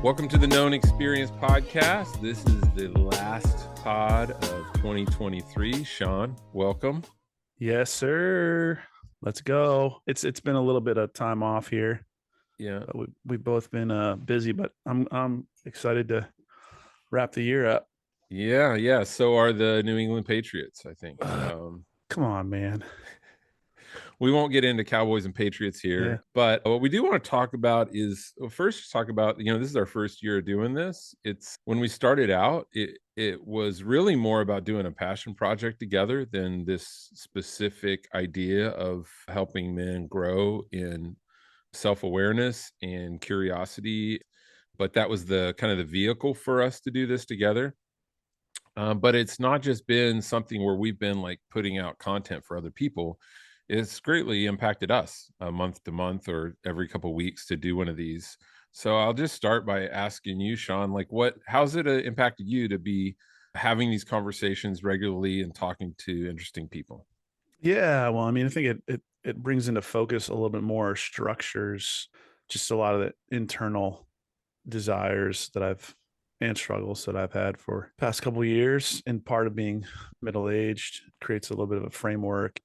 Welcome to the Known Experience podcast. This is the last pod of 2023. Sean, welcome. Yes, sir. Let's go. It's been a little bit of time off here. Yeah. We've both been busy, but I'm excited to wrap the year up. Yeah. So are the New England Patriots, I think. Come on, man. We won't get into Cowboys and Patriots here, but what we do want to talk about is first talk about, this is our first year of doing this. It's when we started out, it was really more about doing a passion project together than this specific idea of helping men grow in self-awareness and curiosity. But that was the kind of the vehicle for us to do this together. But it's not just been something where we've been like putting out content for other people. It's greatly impacted us month to month or every couple of weeks to do one of these. So I'll just start by asking you, Sean, like how's it impacted you to be having these conversations regularly and talking to interesting people? Yeah, well, I mean, I think it brings into focus a little bit more structures, just a lot of the internal desires that I've and struggles that I've had for the past couple of years. And part of being middle-aged creates a little bit of a framework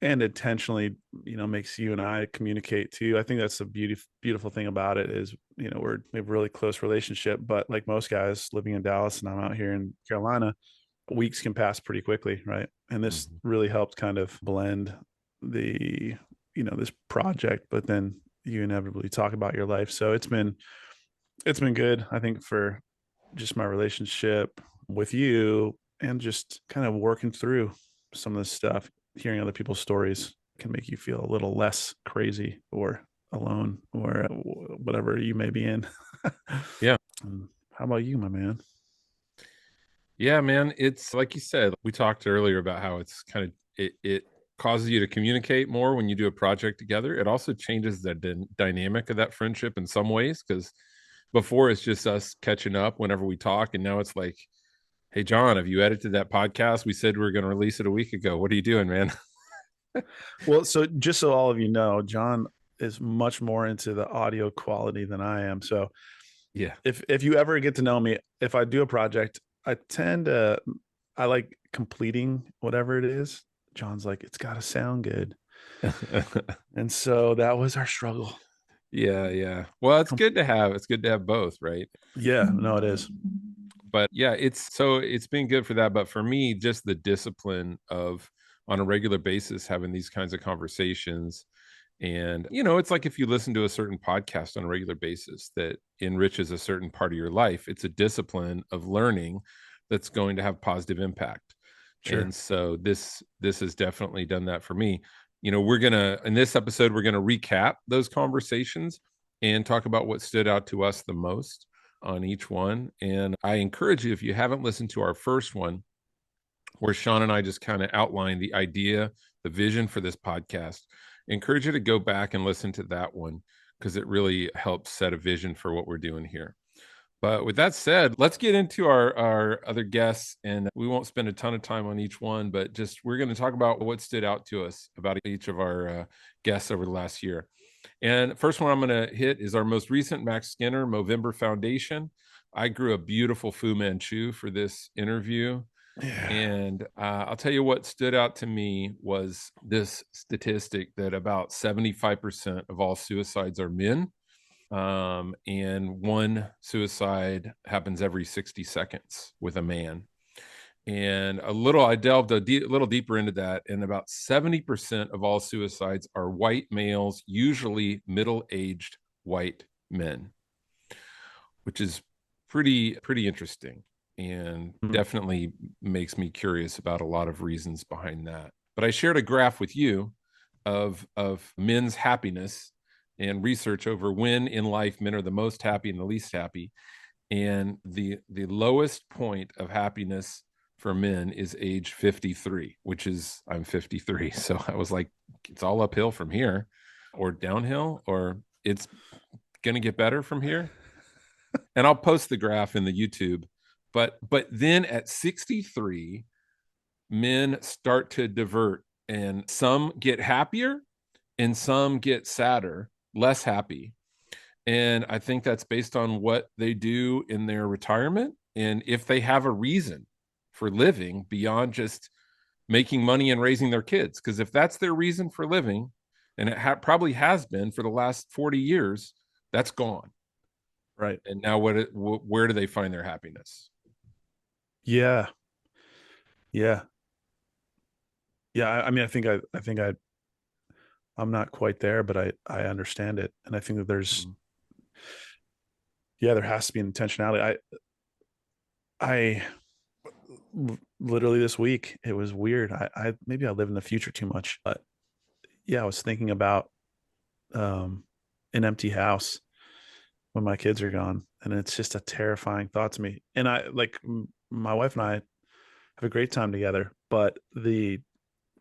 and intentionally, makes you and I communicate too. I think that's the beautiful thing about it is, we have a really close relationship, but like most guys living in Dallas and I'm out here in Carolina, weeks can pass pretty quickly. Right. And this really helped kind of blend the, this project, but then you inevitably talk about your life. So it's been good, I think, for just my relationship with you and just kind of working through some of this stuff. Hearing other people's stories can make you feel a little less crazy or alone or whatever you may be in. Yeah. How about you, my man? Yeah, man. It's like you said, we talked earlier about how it's kind of, it causes you to communicate more when you do a project together. It also changes the dynamic of that friendship in some ways, because before it's just us catching up whenever we talk. And now it's like, hey, John, have you edited that podcast? We said we were going to release it a week ago. What are you doing, man? Well, so just so all of you know, John is much more into the audio quality than I am. So Yeah. if you ever get to know me, if I do a project, I like completing whatever it is. John's like, it's got to sound good. And so that was our struggle. Yeah. Well, it's good to have both, right? Yeah, no, it is. But yeah, it's been good for that. But for me, just the discipline of on a regular basis having these kinds of conversations. And, it's like if you listen to a certain podcast on a regular basis that enriches a certain part of your life, it's a discipline of learning that's going to have positive impact. Sure. And so this has definitely done that for me. In this episode, we're going to recap those conversations and talk about what stood out to us the most on each one. And I encourage you, if you haven't listened to our first one, where Sean and I just kind of outlined the idea, the vision for this podcast, I encourage you to go back and listen to that one because it really helps set a vision for what we're doing here. But with that said, let's get into our other guests, and we won't spend a ton of time on each one, but just we're going to talk about what stood out to us about each of our guests over the last year. And first one I'm going to hit is our most recent, Max Skinner, Movember Foundation. I grew a beautiful Fu Manchu for this interview. Yeah. And I'll tell you what stood out to me was this statistic that about 75% of all suicides are men. And one suicide happens every 60 seconds with a man. And I delved a little deeper into that. And about 70% of all suicides are white males, usually middle-aged white men, which is pretty interesting. And definitely makes me curious about a lot of reasons behind that. But I shared a graph with you of men's happiness and research over when in life men are the most happy and the least happy. And the lowest point of happiness for men is age 53, which is I'm 53. So I was like, it's all uphill from here or downhill, or it's going to get better from here. And I'll post the graph in the YouTube. But then at 63, men start to divert, and some get happier and some get sadder, less happy. And I think that's based on what they do in their retirement. And if they have a reason for living beyond just making money and raising their kids. Because if that's their reason for living, and it probably has been for the last 40 years, that's gone. Right. And now where do they find their happiness? Yeah. Yeah. Yeah. I mean, I'm not quite there, but I understand it. And I think that Mhm. there has to be an intentionality. I literally this week, it was weird. Maybe I live in the future too much, but yeah, I was thinking about, um, an empty house when my kids are gone. And it's just a terrifying thought to me. And my wife and I have a great time together, but the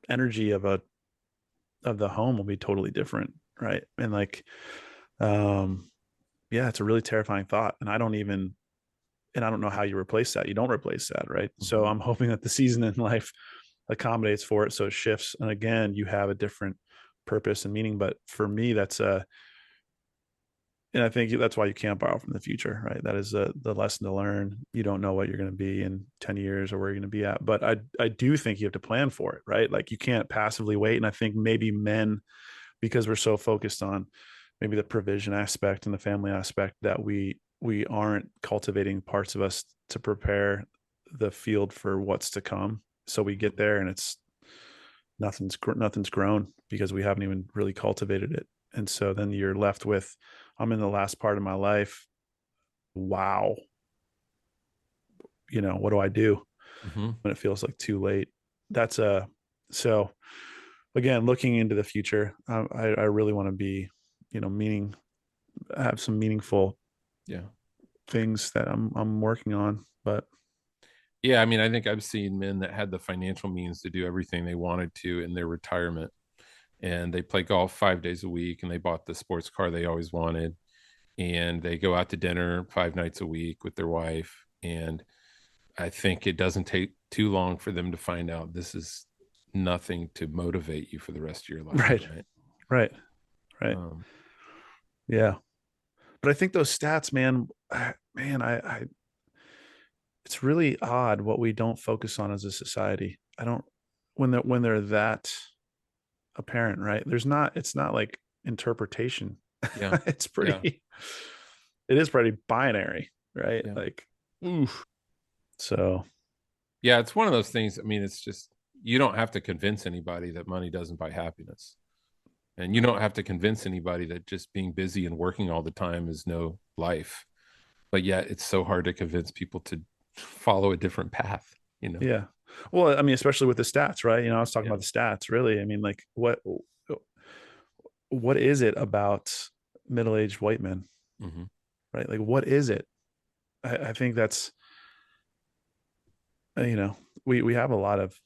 energy of the home will be totally different. Right. And um, yeah, it's a really terrifying thought. And I don't know how you replace that. You don't replace that. Right. So Mhm. I'm hoping that the season in life accommodates for it. So it shifts. And again, you have a different purpose and meaning. But for me, and I think that's why you can't borrow from the future, right? That is the lesson to learn. You don't know what you're going to be in 10 years or where you're going to be at. But I do think you have to plan for it, right? Like you can't passively wait. And I think maybe men, because we're so focused on maybe the provision aspect and the family aspect, that we aren't cultivating parts of us to prepare the field for what's to come. So we get there and it's nothing's grown because we haven't even really cultivated it. And so then you're left with, I'm in the last part of my life. Wow. What do I do Mhm. when it feels like too late? That's a So again, looking into the future, I really want to be, meaning have some meaningful Yeah. things that I'm working on. But Yeah, I mean, I think I've seen men that had the financial means to do everything they wanted to in their retirement, and they play golf 5 days a week, and they bought the sports car they always wanted, and they go out to dinner 5 nights a week with their wife, and I think it doesn't take too long for them to find out this is nothing to motivate you for the rest of your life, right, right? right, right. Um, Yeah. But I think those stats, man, man, it's really odd what we don't focus on as a society. I don't when they're that apparent, right? It's not like interpretation. yeah, It's yeah, pretty it is pretty binary, right? yeah. Like, oof. So Yeah, it's one of those things. I mean, it's just you don't have to convince anybody that money doesn't buy happiness. And you don't have to convince anybody that just being busy and working all the time is no life. But yet it's so hard to convince people to follow a different path, you know? yeah. Well, I mean, especially with the stats, right? I was talking Yeah. about the stats, really. I mean, like what is it about middle-aged white men, Hmm. right? Like what is it? I think that's we have a lot of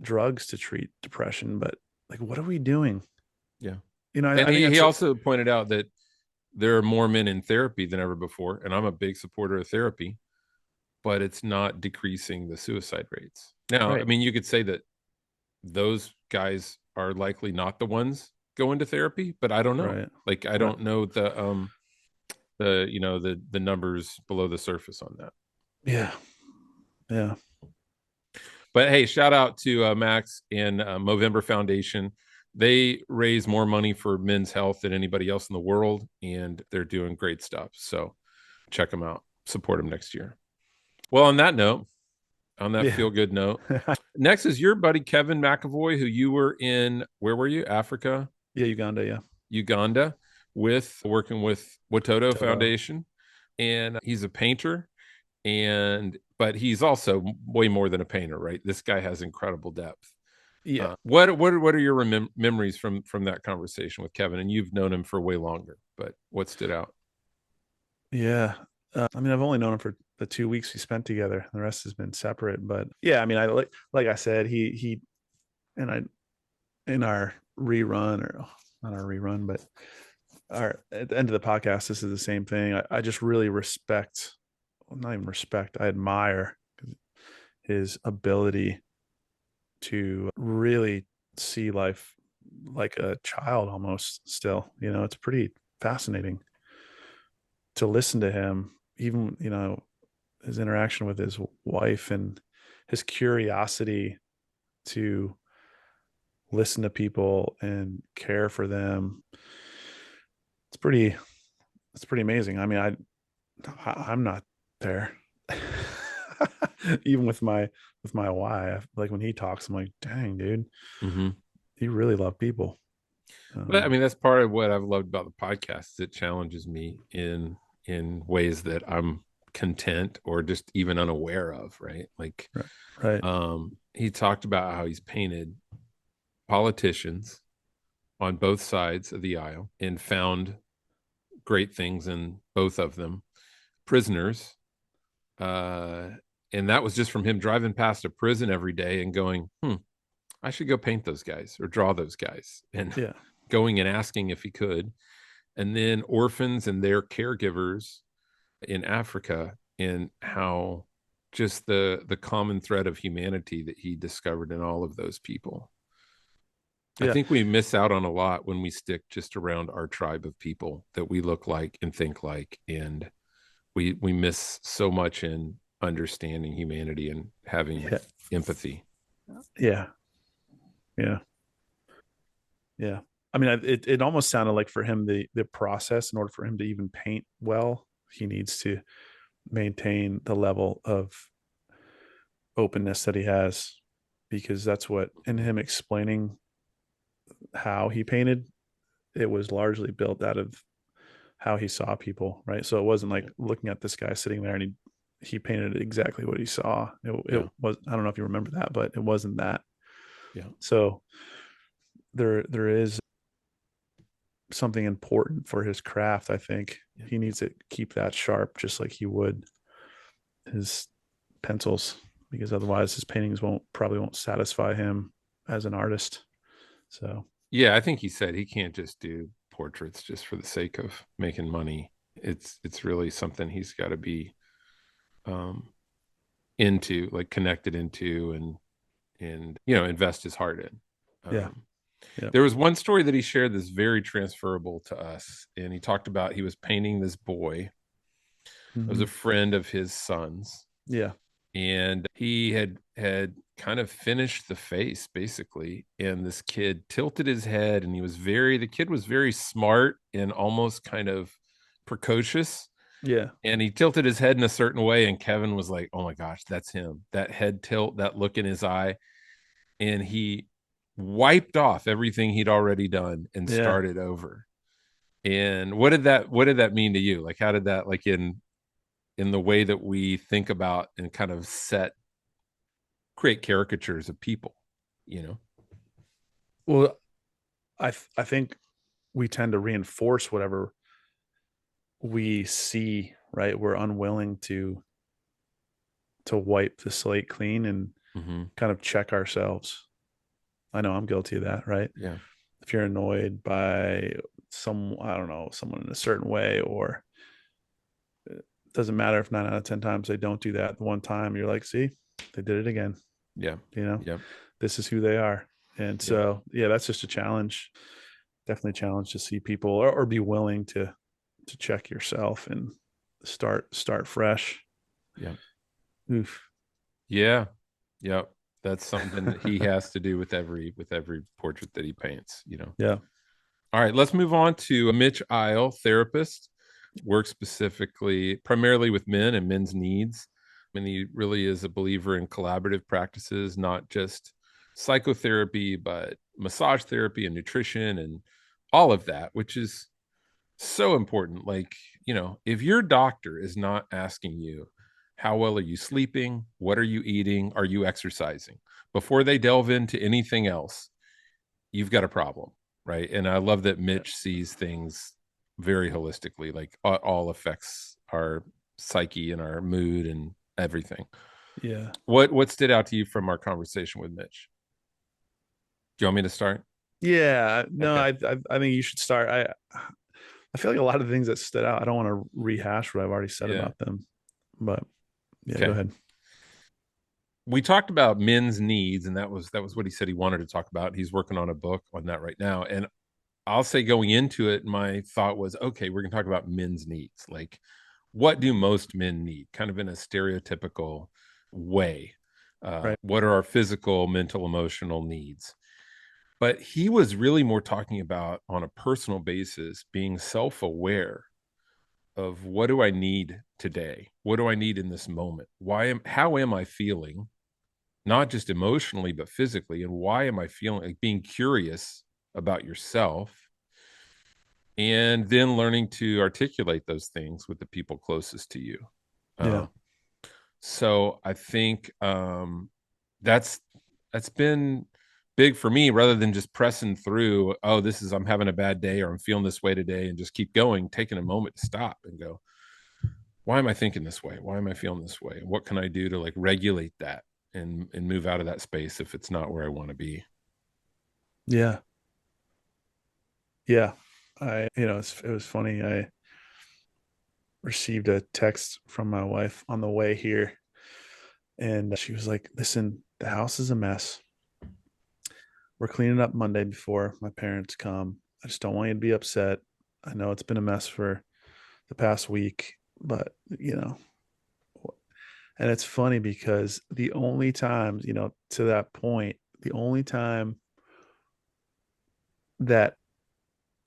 drugs to treat depression, but like what are we doing? Yeah. And I think he that's also pointed out that there are more men in therapy than ever before. And I'm a big supporter of therapy, but it's not decreasing the suicide rates. Now, I right, mean, you could say that those guys are likely not the ones going to therapy, but I don't know. right, Like I right. don't know the numbers below the surface on that. Yeah, yeah, But hey, shout out to Max and Movember Foundation. They raise more money for men's health than anybody else in the world, and they're doing great stuff. So check them out. Support them next year. Well, on that note, on that yeah, feel good note, next is your buddy Kevin McAvoy, who you were in. Where were you? Africa, yeah. Uganda, yeah. Uganda, with working with Watoto Toto, Foundation, and he's a painter and but he's also way more than a painter, right? This guy has incredible depth. yeah, What are your memories from that conversation with Kevin? And you've known him for way longer, but what stood out? yeah. I mean, I've only known him for the 2 weeks we spent together. The rest has been separate, but yeah, I mean, I like I said, he and I in our rerun or not our rerun, but our at the end of the podcast, this is the same thing. I just really respect, well, not even respect, I admire his ability to really see life like a child almost still. It's pretty fascinating. to listen to him, even, his interaction with his wife and his curiosity to listen to people and care for them. It's pretty, it's pretty amazing. I mean, I'm not there. Even with my wife, like when he talks, I'm like, dang, dude, Mm-hmm. you really love people. But I mean, that's part of what I've loved about the podcast. It challenges me in ways that I'm content or just even unaware of, right? Like Right. Right. he talked about how he's painted politicians on both sides of the aisle and found great things in both of them. Prisoners, uh, and that was just from him driving past a prison every day and going, I should go paint those guys or draw those guys, and Yeah. going and asking if he could. And then orphans and their caregivers in Africa, and how just the common thread of humanity that he discovered in all of those people. I Yeah. think we miss out on a lot when we stick just around our tribe of people that we look like and think like, and we miss so much in understanding humanity and having Yeah. empathy. Yeah. Yeah. Yeah. I mean, it almost sounded like for him, the process, in order for him to even paint well, he needs to maintain the level of openness that he has, because that's what, in him explaining how he painted, it was largely built out of how he saw people, right? So it wasn't like looking at this guy sitting there and he painted exactly what he saw. Yeah. It was, I don't know if you remember that, but it wasn't that. Yeah. So there is something important for his craft. I think Yeah. he needs to keep that sharp, just like he would his pencils, because otherwise his paintings won't satisfy him as an artist. So Yeah, I think he said he can't just do portraits just for the sake of making money. It's really something he's got to be um into, like connected into, and invest his heart in. yeah. Um Yeah. there was one story that he shared that's very transferable to us, and he talked about he was painting this boy. It was Mm-hmm. a friend of his son's, Yeah. and he had kind of finished the face basically, and this kid tilted his head, and the kid was very smart and almost kind of precocious, Yeah. and he tilted his head in a certain way, and Kevin was like, oh my gosh, that's him, that head tilt, that look in his eye. And he wiped off everything he'd already done and Yeah. started over. And what did that mean to you? Like, how did that, like, in the way that we think about and kind of create caricatures of people, you know? Well, I think we tend to reinforce whatever we see, right? We're unwilling to wipe the slate clean and Mm-hmm. kind of check ourselves. I know I'm guilty of that, right? Yeah. If you're annoyed by I don't know, someone in a certain way, or it doesn't matter if 9 out of 10 times they don't do that, the one time you're like, see, they did it again. Yeah. You know, Yeah. this is who they are. And Yeah. so, yeah, that's just a challenge. Definitely a challenge to see people, or be willing to check yourself and start fresh. Yeah. Oof. Yeah. Yeah. That's something that he has to do with every portrait that he paints. Yeah. All right, let's move on to Mitch Isle, therapist, works primarily with men and men's needs. I mean, he really is a believer in collaborative practices, not just psychotherapy, but massage therapy and nutrition and all of that, which is so important. Like, if your doctor is not asking you, how well are you sleeping? What are you eating? Are you exercising? Before they delve into anything else, you've got a problem, right? And I love that Yeah. Mitch sees things very holistically, like all affects our psyche and our mood and everything. Yeah. What stood out to you from our conversation with Mitch? Do you want me to start? Yeah. No, Okay. I think you should start. I feel like a lot of the things that stood out, I don't want to rehash what I've already said Yeah. about them, but yeah, go Okay. ahead. We talked about men's needs, and that was what he said he wanted to talk about. He's working on a book on that right now, and I'll say going into it, my thought was, okay, we're going to talk about men's needs. Like, what do most men need? Kind of in a stereotypical way. Right. What are our physical, mental, emotional needs? But he was really more talking about on a personal basis, being self aware of what do I need today? What do I need in this moment? How am I feeling? Not just emotionally, but physically. And why am I feeling like being curious about yourself? And then learning to articulate those things with the people closest to you. Yeah. Um, so I think that's that's been big for me rather than just pressing through, oh, this is I'm having a bad day or I'm feeling this way today and just keep going, taking a moment to stop and go, why am I thinking this way? Why am I feeling this way? What can I do to like regulate that and move out of that space if it's not where I want to be? Yeah. Yeah. It was funny. I received a text from my wife on the way here, and she was like, listen, the house is a mess. We're cleaning up Monday before my parents come. I just don't want you to be upset. I know it's been a mess for the past week, but and it's funny because the only time, to that point, the only time that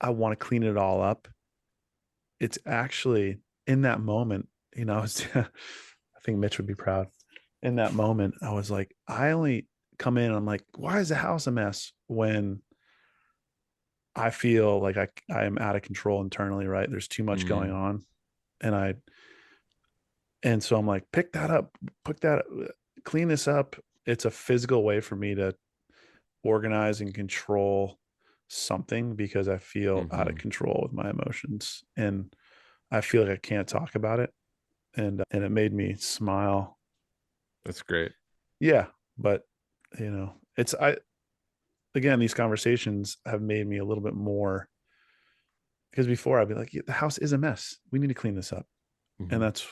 I want to clean it all up, it's actually in that moment, I think Mitch would be proud. In that moment, I was like, I only come in, I'm like, why is the house a mess when I feel like I am out of control internally, right? There's too much going Mm, on. And so I'm like, pick that up, pick that, clean this up. It's a physical way for me to organize and control something because I feel out of mm-hmm. control with my emotions. And I feel like I can't talk about it. And it made me smile. That's great. Yeah. But it's again, these conversations have made me a little bit more, because before I'd be like, yeah, the house is a mess. We need to clean this up. And Mm-hmm. that's,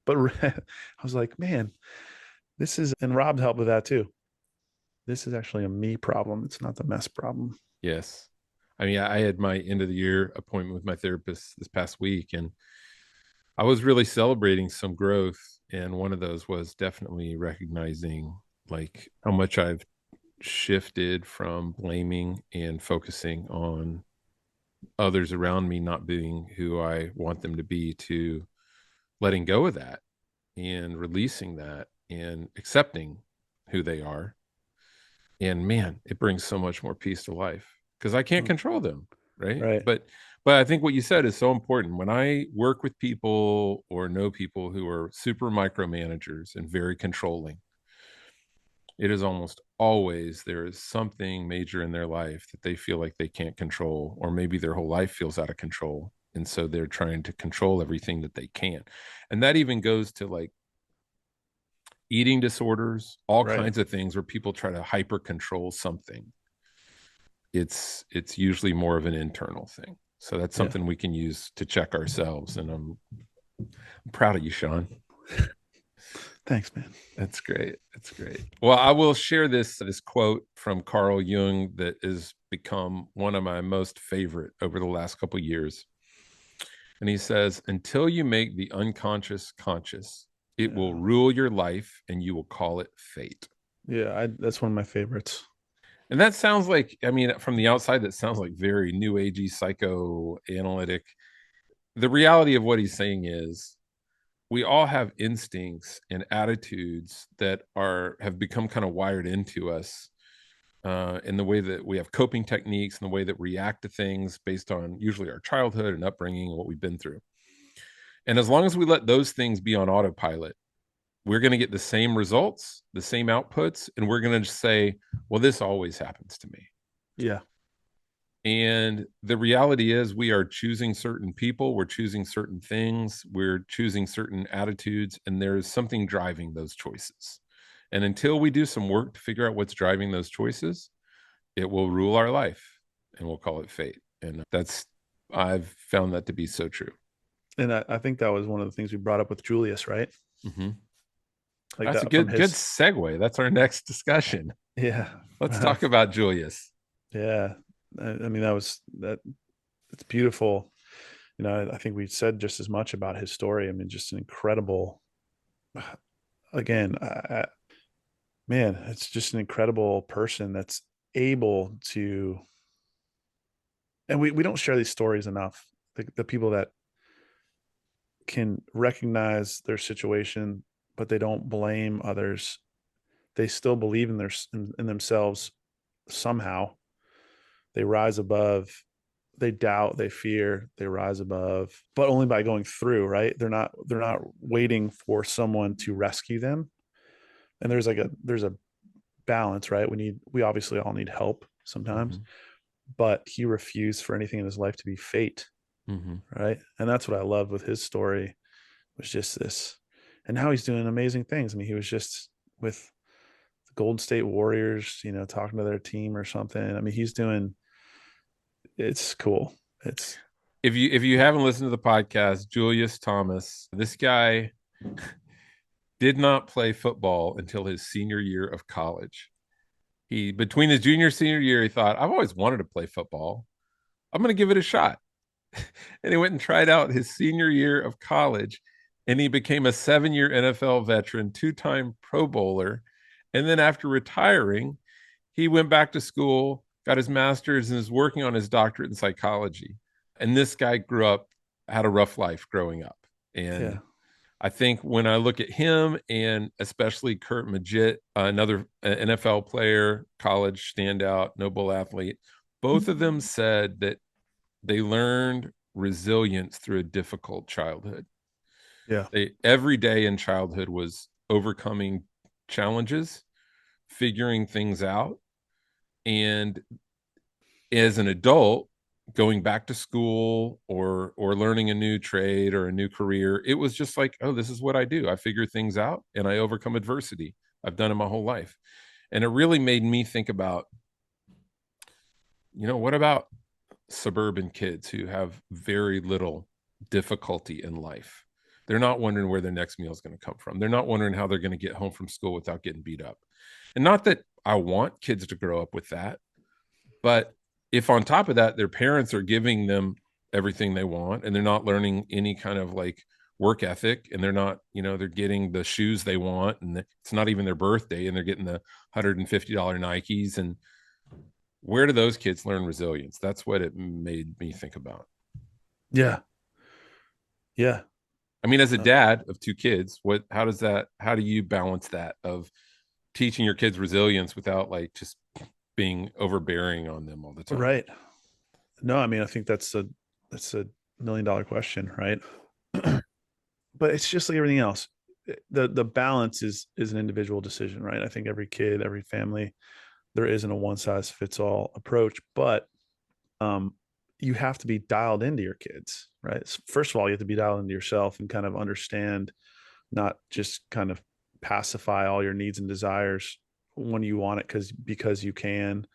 but I was like, man, this is, and Rob helped with that too. This is actually a me problem. It's not the mess problem. Yes. I mean, I had my end of the year appointment with my therapist this past week, and I was really celebrating some growth. And one of those was definitely recognizing like how much I've shifted from blaming and focusing on others around me not being who I want them to be, to letting go of that and releasing that and accepting who they are. And man, it brings so much more peace to life because I can't Mm. control them, right? Right. But I think what you said is so important. When I work with people or know people who are super micromanagers and very controlling, it is almost always there is something major in their life that they feel like they can't control, or maybe their whole life feels out of control. And so they're trying to control everything that they can. And that even goes to like eating disorders, all Right. kinds of things where people try to hyper control something. It's usually more of an internal thing. So that's Yeah. something we can use to check ourselves. And I'm proud of you, Sean. Thanks, man. That's great. That's great. Well, I will share this quote from Carl Jung that has become one of my most favorite over the last couple of years. And he says, "Until you make the unconscious conscious, it will Yeah. rule your life and you will call it fate." Yeah. That's one of my favorites. And that sounds like, I mean, from the outside, that sounds like very new agey psychoanalytic. The reality of what he's saying is we all have instincts and attitudes that are have become kind of wired into us, in the way that we have coping techniques and the way that we react to things based on usually our childhood and upbringing and what we've been through. And as long as we let those things be on autopilot, we're going to get the same results, the same outputs, and we're going to just say, well, this always happens to me. Yeah. And the reality is, we are choosing certain people, we're choosing certain things, we're choosing certain attitudes, and there's something driving those choices. And until we do some work to figure out what's driving those choices, it will rule our life and we'll call it fate. And I've found that to be so true. And I think that was one of the things we brought up with Julius, right? Mm-hmm. Like That's a that from good his, segue. That's our next discussion. yeah. Let's talk about Julius. Yeah. I mean, that it's beautiful. You know, I think we said just as much about his story. I mean, just an incredible, again, man, it's just an incredible person that's able to, and we don't share these stories enough. The people that can recognize their situation, but they don't blame others. They still believe in in themselves somehow. They rise above. They doubt, they fear, they rise above, but only by going through, right? They're not waiting for someone to rescue them. And there's a balance, right? We obviously all need help sometimes, Hmm. but he refused for anything in his life to be fate, Hmm. right? And that's what I love with his story, was just this. And now he's doing amazing things. I mean, he was just with the Golden State Warriors, you know, talking to their team or something. I mean, he's doing, it's cool. It's If you haven't listened to the podcast, Julius Thomas, this guy did not play football until his senior year of college. He between his junior and senior year, he thought, I've always wanted to play football. I'm going to give it a shot. And he went and tried out his senior year of college, and he became a 7-year NFL veteran, two-time Pro Bowler. And then after retiring, he went back to school, got his master's, and is working on his doctorate in psychology. And this guy grew up, had a rough life growing up. yeah. And I think when I look at him and especially Kurt Magid, another NFL player, college standout, Noble athlete, both of them said that they learned resilience through a difficult childhood. Yeah. Every day in childhood was overcoming challenges, figuring things out, and as an adult, going back to school or learning a new trade or a new career, it was just like, oh, this is what I do. I figure things out and I overcome adversity. I've done it my whole life. And it really made me think about, what about suburban kids who have very little difficulty in life? They're not wondering where their next meal is going to come from. They're not wondering how they're going to get home from school without getting beat up. And not that I want kids to grow up with that, but if on top of that, their parents are giving them everything they want and they're not learning any kind of like work ethic, and they're not, they're getting the shoes they want, and it's not even their birthday and they're getting the $150 Nikes. And where do those kids learn resilience? That's what it made me think about. Yeah. Yeah. I mean, as a Uh, dad of two kids, how do you balance that of teaching your kids resilience without like just being overbearing on them all the time? right. No, I mean, I think that's a $1 million question, right? But it's just like everything else. The balance is an individual decision, right? I think every kid, every family, there isn't a one size fits all approach, but um, you have to be dialed into your kids, right? First of all, you have to be dialed into yourself and kind of understand, not just kind of pacify all your needs and desires when you want it because you can,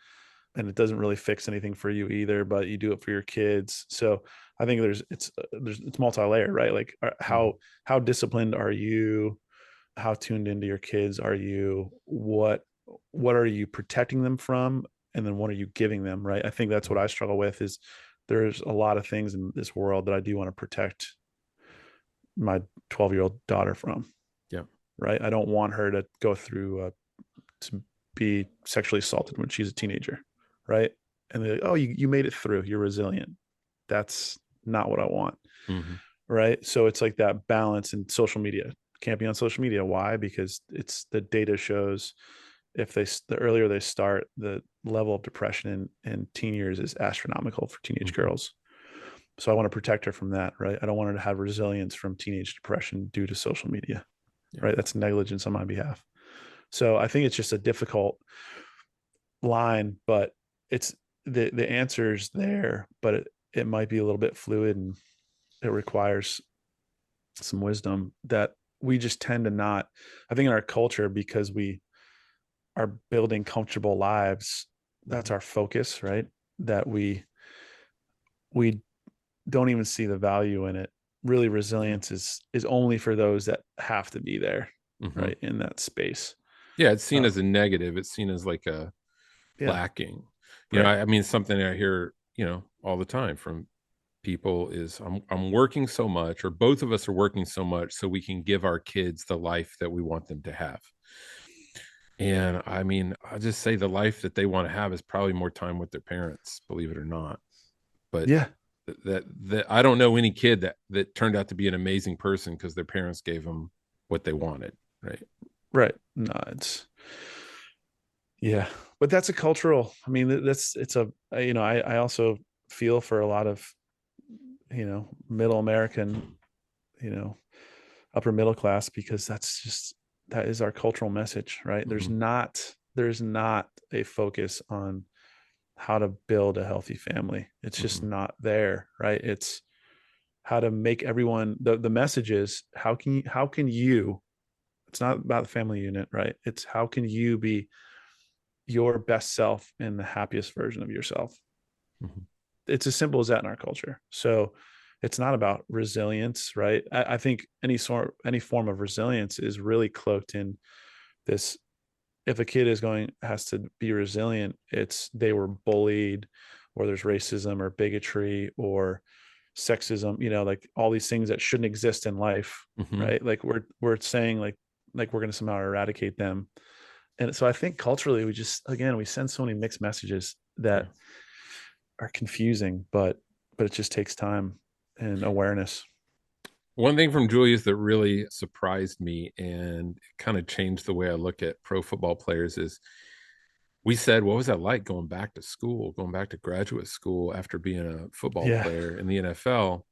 and it doesn't really fix anything for you either, but you do it for your kids. So I think it's multi-layered, right? Like Mm-hmm. how disciplined are you? How tuned into your kids are you? What are you protecting them from? And then what are you giving them, right? I think that's what I struggle with, is there's a lot of things in this world that I do want to protect my 12-year-old daughter from, Yeah. right? I don't want her to go through to be sexually assaulted when she's a teenager, right? And they're like, oh, you made it through, you're resilient. That's not what I want, Mm-hmm. right? So it's like that balance in social media. Can't be on social media. Why? Because it's the data shows, if the earlier they start, the level of depression in teen years is astronomical for teenage Mm-hmm. girls. So I want to protect her from that, right? I don't want her to have resilience from teenage depression due to social media, Yeah. right? That's negligence on my behalf. So I think it's just a difficult line, but it's the answer's there, but it might be a little bit fluid, and it requires some wisdom that we just tend to not. I think in our culture, because we are building comfortable lives, that's our focus, right? That we don't even see the value in it. Really, resilience is only for those that have to be there, Mm-hmm. right, in that space. Yeah, it's seen uh, as a negative. It's seen as like a yeah. lacking. Right. I mean, something I hear, all the time from people is I'm working so much, or both of us are working so much so we can give our kids the life that we want them to have. And I mean, I just say the life that they want to have is probably more time with their parents, believe it or not. But Yeah. that I don't know any kid that turned out to be an amazing person because their parents gave them what they wanted, right? Right. No, it's yeah, but that's a cultural. I mean, that's it's a I also feel for a lot of middle American, you know upper middle class, because that is our cultural message, right? Hmm. There's not a focus on how to build a healthy family. It's just Hmm. not there, right? It's how to make everyone, the message is how can you, it's not about the family unit, right? It's how can you be your best self and the happiest version of yourself. Hmm. It's as simple as that in our culture. So it's not about resilience, right? I think any form of resilience is really cloaked in this. If a kid has to be resilient, it's they were bullied, or there's racism or bigotry or sexism, like all these things that shouldn't exist in life, Hmm. right? Like we're saying like we're going to somehow eradicate them. And so I think culturally we just, again, we send so many mixed messages Yeah. that are confusing, but it just takes time and awareness. One thing from Julius that really surprised me and kind of changed the way I look at pro football players is we said, what was that like going back to school, going back to graduate school after being a football Yeah. player in the NFL?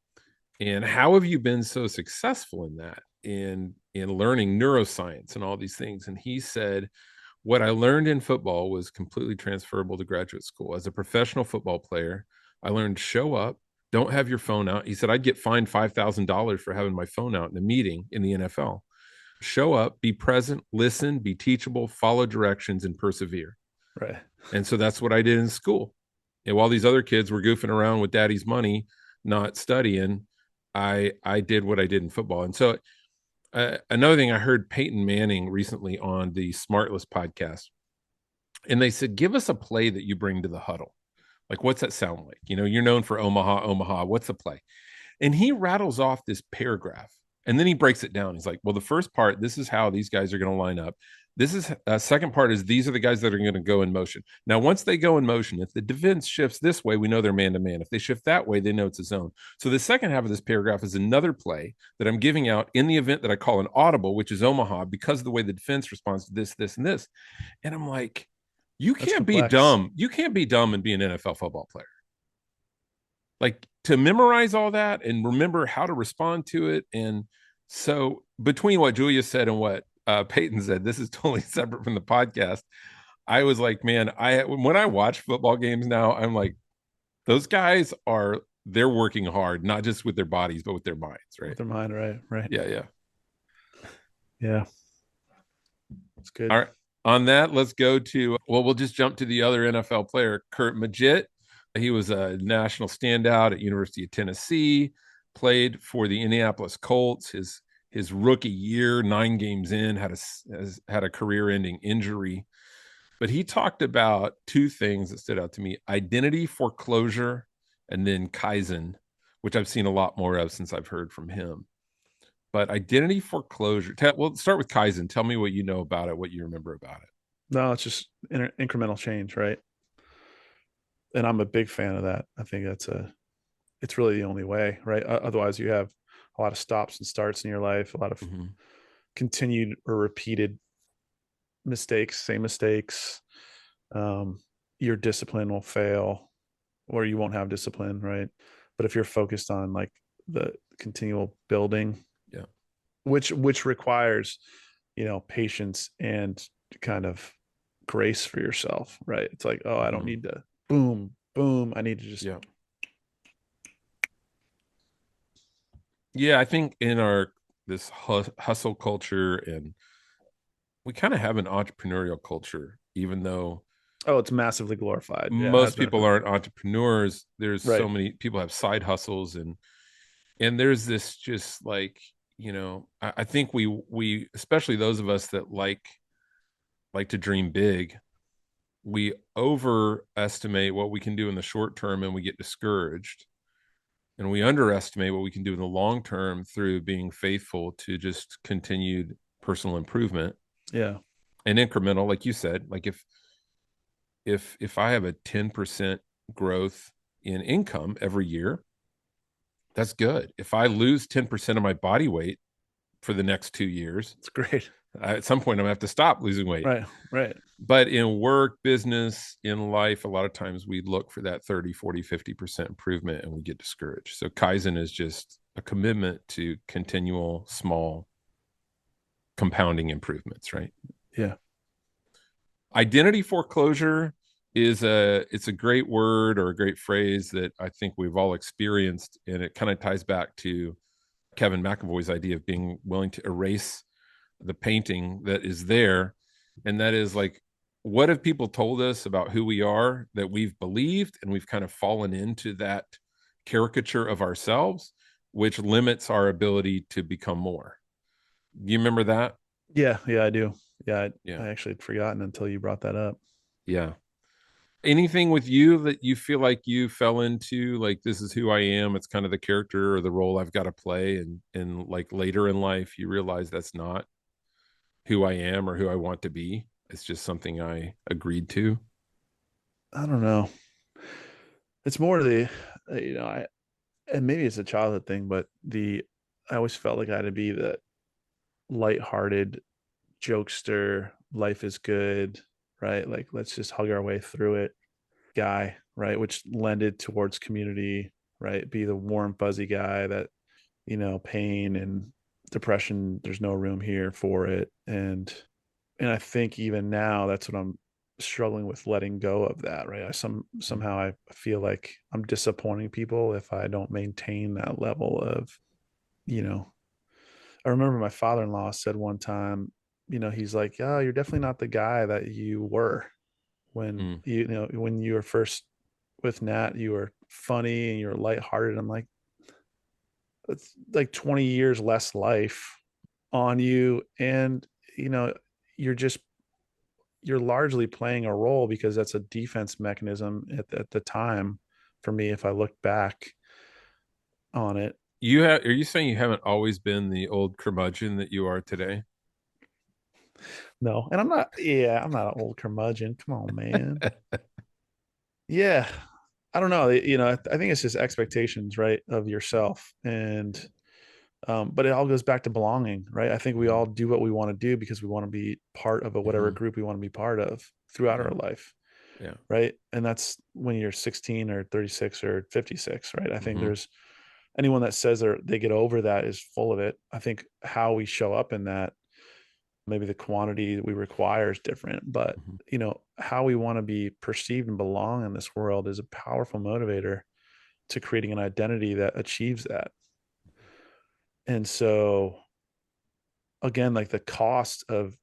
And how have you been so successful in that, in learning neuroscience and all these things? And he said, what I learned in football was completely transferable to graduate school. As a professional football player, I learned show up, don't have your phone out. He said I'd get fined $5,000 for having my phone out in a meeting in the NFL. Show up, be present, listen, be teachable, follow directions, and persevere. Right. And so that's what I did in school. And while these other kids were goofing around with daddy's money, not studying, I did what I did in football. And so another thing, I heard Peyton Manning recently on the Smartless podcast, and they said, give us a play that you bring to the huddle. Like, what's that sound like? You're known for Omaha, Omaha. What's the play? And he rattles off this paragraph, and then he breaks it down. He's like, well, the first part, this is how these guys are going to line up. This is second part is these are the guys that are going to go in motion. Now, once they go in motion, if the defense shifts this way, we know they're man to man. If they shift that way, they know it's a zone. So the second half of this paragraph is another play that I'm giving out in the event that I call an audible, which is Omaha, because of the way the defense responds to this, this, and this. And I'm like, you That's can't be complex. dumb. You can't be dumb and be an NFL football player. Like, to memorize all that and remember how to respond to it. And so between what Julia said and what Peyton said, this is totally separate from the podcast. I was like, man, when I watch football games now, I'm like, those guys they're working hard, not just with their bodies, but with their minds, right? With their mind, right? Right. Yeah, yeah. Yeah. It's All good. right. On that, let's go to, well, we'll just jump to the other NFL player, Kurt Magid. He was a national standout at University of Tennessee, played for the Indianapolis Colts. His rookie year, 9 games in, had a career-ending injury. But he talked about two things that stood out to me: identity foreclosure, and then Kaizen, which I've seen a lot more of since I've heard from him. But identity foreclosure. Well, start with Kaizen. Tell me what you know about it, what you remember about it. No, it's just incremental change, right? And I'm a big fan of that. I think it's really the only way, right? Otherwise, you have a lot of stops and starts in your life, a lot of Mm-hmm. continued or repeated mistakes, same mistakes. Um, your discipline will fail, or you won't have discipline, right? But if you're focused on like the continual building, Yeah. which requires, patience and kind of grace for yourself, right? It's like, oh, I don't Mm-hmm. need to boom, boom. I need to just Yeah. Yeah. I think in our this hustle culture, and we kind of have an entrepreneurial culture, even though oh, it's massively glorified. Yeah, it has most been people for aren't entrepreneurs. There's so right. many people have side hustles, and there's this just like, I think we especially those of us that like to dream big, we overestimate what we can do in the short term and we get discouraged. And we underestimate what we can do in the long term through being faithful to just continued personal improvement Yeah. and incremental, like you said. Like if I have a 10% growth in income every year, that's good. If I lose 10% of my body weight for the next 2 years, It's great. at some point I'm gonna have to stop losing weight. Right. Right. But in work, business, in life, a lot of times we look for that 30, 40, 50% improvement and we get discouraged. So Kaizen is just a commitment to continual small compounding improvements, right? Yeah. Identity foreclosure is it's a great word or a great phrase that I think we've all experienced, and it kind of ties back to Kevin McAvoy's idea of being willing to erase the painting that is there. And that is like, what have people told us about who we are that we've believed, and we've kind of fallen into that caricature of ourselves, which limits our ability to become more. Do you remember that? Yeah. Yeah. I do. Yeah. Yeah. I actually had forgotten until you brought that up. Yeah. Anything with you that you feel like you fell into, like, this is who I am, it's kind of the character or the role I've got to play, and like later in life you realize that's not who I am or who I want to be, it's just something I agreed to? I don't know. It's more the, I, and maybe it's a childhood thing, but I always felt like I had to be the lighthearted jokester, life is good, right? Like, let's just hug our way through it guy, right? Which lended towards community, right? Be the warm, fuzzy guy that, pain and depression, there's no room here for it. And I think even now that's what I'm struggling with, letting go of that, right? Somehow I feel like I'm disappointing people if I don't maintain that level of, you know, I remember my father-in-law said one time, he's like, "Oh, you're definitely not the guy that you were when Mm, when you were first with Nat. You were funny and you were lighthearted." I'm like, it's like 20 years less life on you, and you know, you're just you're largely playing a role because that's a defense mechanism at the time for me. If I look back on it, are you saying you haven't always been the old curmudgeon that you are today? no, and I'm not. Yeah, I'm not an old curmudgeon. Come on, man. Yeah, I don't know. I think it's just expectations, right, of yourself, and but it all goes back to belonging, right? I think we Mhm, all do what we want to do because we want to be part of whatever mhm, group we want to be part of throughout yeah, our life, yeah, right? And that's when you're 16 or 36 or 56, right? I think mhm, there's anyone that says they get over that is full of it. I think how we show up in that, maybe the quantity that we require is different, but mhm. how we want to be perceived and belong in this world is a powerful motivator to creating an identity that achieves that. And so again, like the cost of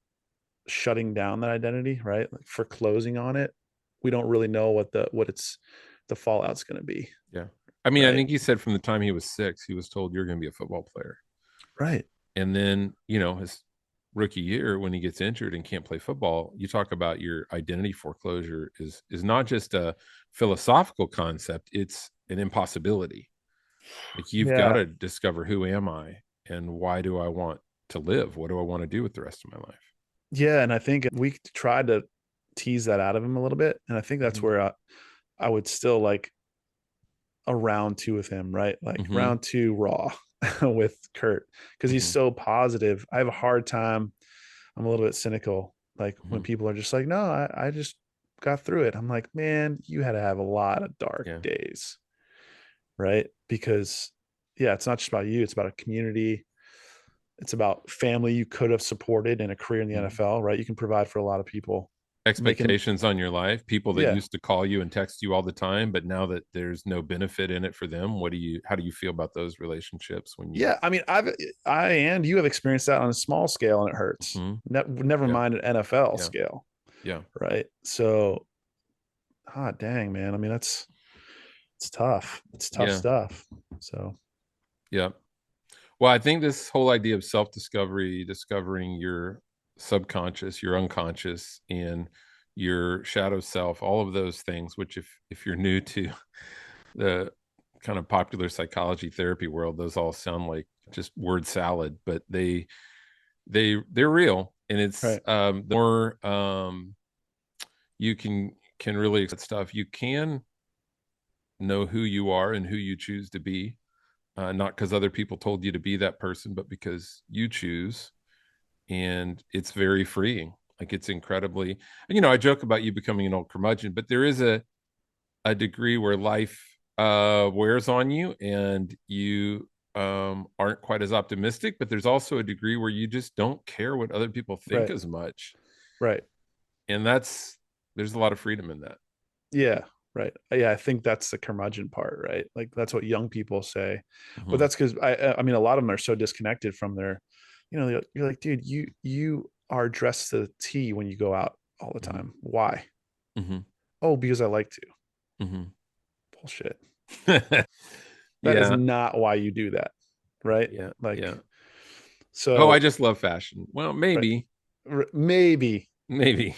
shutting down that identity, right? Like for closing on it, we don't really know the fallout's going to be, Yeah. I mean, I right? think he said from the time he was 6, he was told you're going to be a football player. Right. And then, his rookie year when he gets injured and can't play football, you talk about your identity foreclosure is not just a philosophical concept, it's an impossibility. Like, you've got Yeah. to discover, who am I and why do I want to live? What do I want to do with the rest of my life? Yeah, and I think we tried to tease that out of him a little bit, and I think that's Mhm. where I would still like a round two with him, right? Like Mhm. round two raw with Kurt, because he's Mhm. so positive. I have a hard time. I'm a little bit cynical. Like when Mhm. people are just like, no, I just got through it. I'm like, man, you had to have a lot of dark Yeah. days, right? Because yeah, it's not just about you, it's about a community. It's about family you could have supported in a career in the Mhm. NFL, right? You can provide for a lot of people. Making Expectations on your life, people that yeah, used to call you and text you all the time, but now that there's no benefit in it for them, how do you feel about those relationships when you? yeah. I mean, I and you have experienced that on a small scale, and it hurts. Mhm. Never Yeah. mind an NFL Yeah. scale, Yeah. right? So, dang, man. I mean, it's tough. It's tough Yeah. stuff. So, Yeah. Well, I think this whole idea of self-discovery, discovering your subconscious, your unconscious, and your shadow self, all of those things, which if you're new to the kind of popular psychology therapy world, those all sound like just word salad, but they're real. And it's Right. the more you can really accept stuff, you can know who you are and who you choose to be, not because other people told you to be that person, but because you choose. And it's very freeing. Like it's incredibly, I joke about you becoming an old curmudgeon, but there is a degree where life wears on you and you aren't quite as optimistic, but there's also a degree where you just don't care what other people think Right. as much. Right. And there's a lot of freedom in that. Yeah. Right. Yeah. I think that's the curmudgeon part, right? Like that's what young people say, but Mhm. that's because I mean, a lot of them are so disconnected from their, you're like, dude, you are dressed to the T when you go out all the Mhm. time. Why? Mhm. Oh, because I like to. Mhm. Bullshit. That is Yeah. not why you do that, right? Yeah. Like, Yeah. Oh, I so just love fashion. Well, right, maybe, maybe,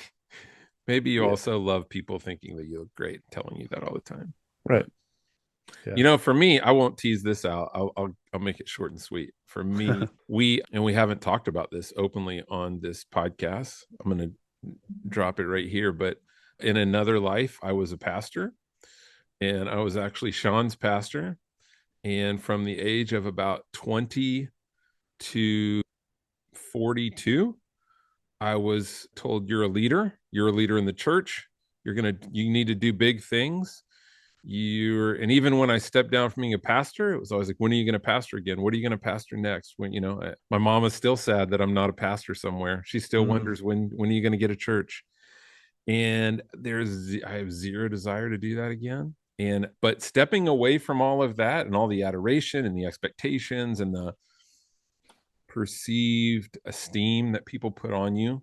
maybe you yeah, also love people thinking that you look great, telling you that all the time. right, But yeah, for me, I won't tease this out. I'll make it short and sweet. For me, we haven't talked about this openly on this podcast. I'm going to drop it right here. But in another life, I was a pastor, and I was actually Sean's pastor. And from the age of about 20 to 42, I was told, you're a leader. You're a leader in the church. You need to do big things. And even when I stepped down from being a pastor, it was always like, when are you going to pastor again? What are you going to pastor next? When, my mom is still sad that I'm not a pastor somewhere. She still mm, wonders, when are you going to get a church? And I have zero desire to do that again. But stepping away from all of that and all the adoration and the expectations and the perceived esteem that people put on you,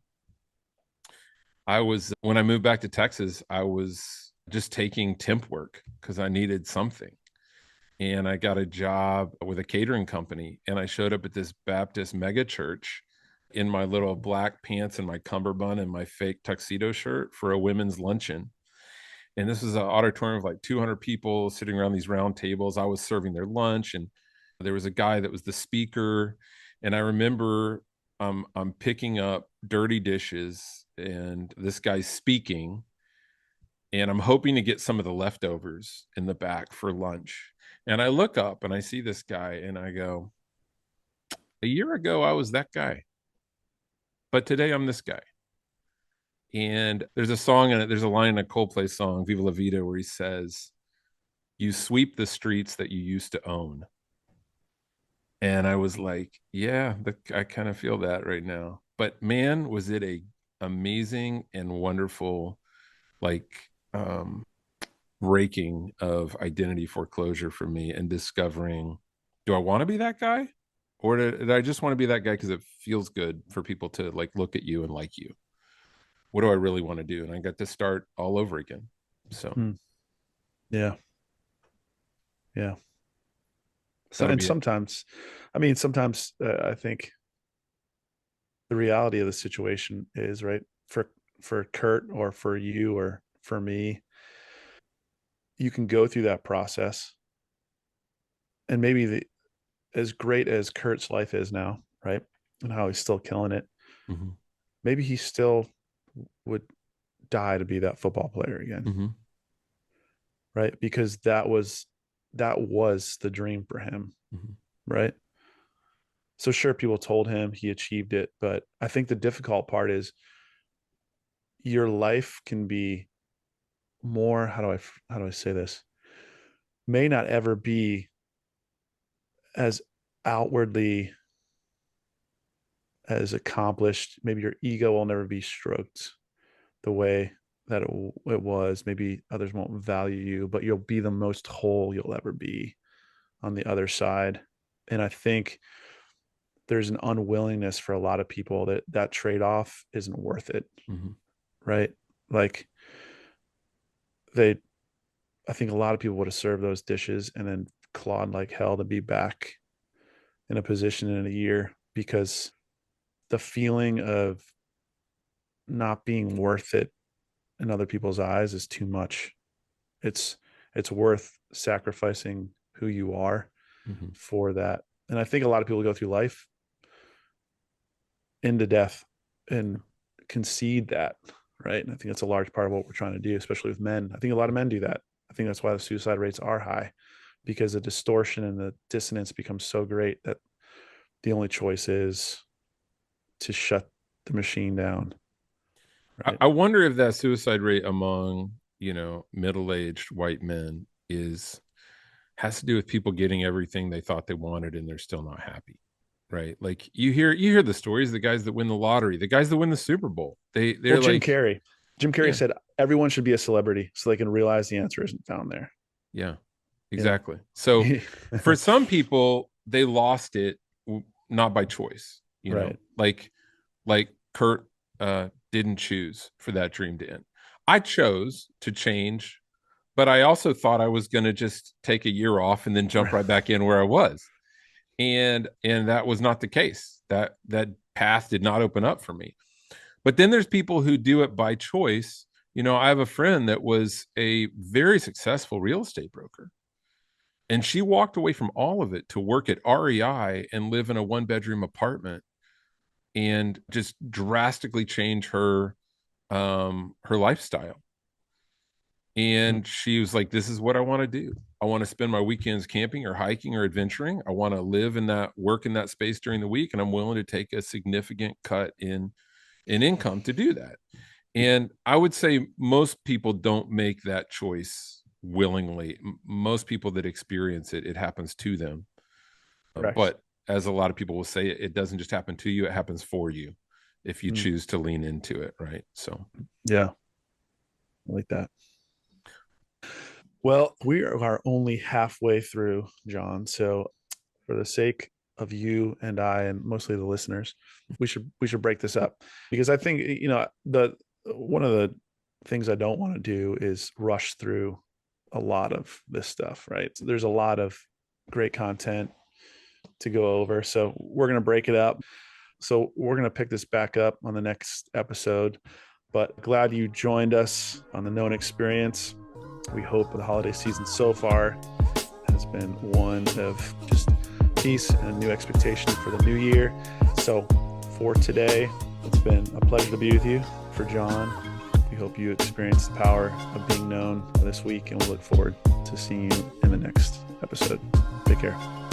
when I moved back to Texas, I was just taking temp work because I needed something. And I got a job with a catering company. And I showed up at this Baptist mega church in my little black pants and my cummerbund and my fake tuxedo shirt for a women's luncheon. And this was an auditorium of like 200 people sitting around these round tables. I was serving their lunch, and there was a guy that was the speaker. And I remember I'm picking up dirty dishes, and this guy's speaking, and I'm hoping to get some of the leftovers in the back for lunch. And I look up and I see this guy, and I go, a year ago, I was that guy, but today I'm this guy. And there's a song in it, there's a line in a Coldplay song, Viva La Vida, where he says, you sweep the streets that you used to own. And I was like, yeah, I kind of feel that right now. But man, was it a amazing and wonderful, like, breaking of identity foreclosure for me, and discovering, do I want to be that guy? Or did I just want to be that guy because it feels good for people to like look at you and like you? What do I really want to do? And I got to start all over again. So mm, yeah, yeah. So, that'll and be it. sometimes, I mean, sometimes I think the reality of the situation is right for Kurt or for you or for me, you can go through that process, and maybe as great as Kurt's life is now, right, and how he's still killing it, Mm-hmm. maybe he still would die to be that football player again, Mm-hmm. right? Because that was the dream for him, Mm-hmm. right? So sure, people told him he achieved it, but I think the difficult part is your life can be more. How do I say this? May not ever be as outwardly as accomplished. Maybe your ego will never be stroked the way that it was. Maybe others won't value you, but you'll be the most whole you'll ever be on the other side. And I think there's an unwillingness for a lot of people that trade off isn't worth it, Mm-hmm. right? Like they, I think a lot of people would have served those dishes and then clawed like hell to be back in a position in a year, because the feeling of not being worth it in other people's eyes is too much. It's worth sacrificing who you are for that. And I think a lot of people go through life into death and concede that, right? And I think that's a large part of what we're trying to do, especially with men. I think a lot of men do that. I think that's why the suicide rates are high, because the distortion and the dissonance becomes so great that the only choice is to shut the machine down. Right? I wonder if that suicide rate among, middle-aged white men has to do with people getting everything they thought they wanted and they're still not happy. Right. Like you hear the stories, the guys that win the lottery, the guys that win the Super Bowl, they're Jim like Carrey said everyone should be a celebrity so they can realize the answer isn't found there. Yeah, exactly. So for some people, they lost it not by choice, know, like Kurt didn't choose for that dream to end. I chose to change, but I also thought I was going to just take a year off and then jump right back in where I was. And that was not the case. That path did not open up for me. But then there's people who do it by choice. I have a friend that was a very successful real estate broker, and she walked away from all of it to work at REI and live in a 1-bedroom apartment and just drastically change her lifestyle. And she was like, this is what I want to do. I want to spend my weekends camping or hiking or adventuring. I want to work in that space during the week. And I'm willing to take a significant cut in income to do that. And I would say most people don't make that choice willingly. Most people that experience it, it happens to them. But as a lot of people will say, it doesn't just happen to you. It happens for you if you choose to lean into it. Right. So, yeah, I like that. Well, we are only halfway through, John. So for the sake of you and I, and mostly the listeners, we should break this up, because I think, one of the things I don't want to do is rush through a lot of this stuff, right? So there's a lot of great content to go over. So we're going to break it up. So we're going to pick this back up on the next episode, but glad you joined us on the Known Experience. We hope the holiday season so far has been one of just peace and new expectation for the new year. So for today, it's been a pleasure to be with you. For John, we hope you experience the power of being known this week, and we look forward to seeing you in the next episode. Take care.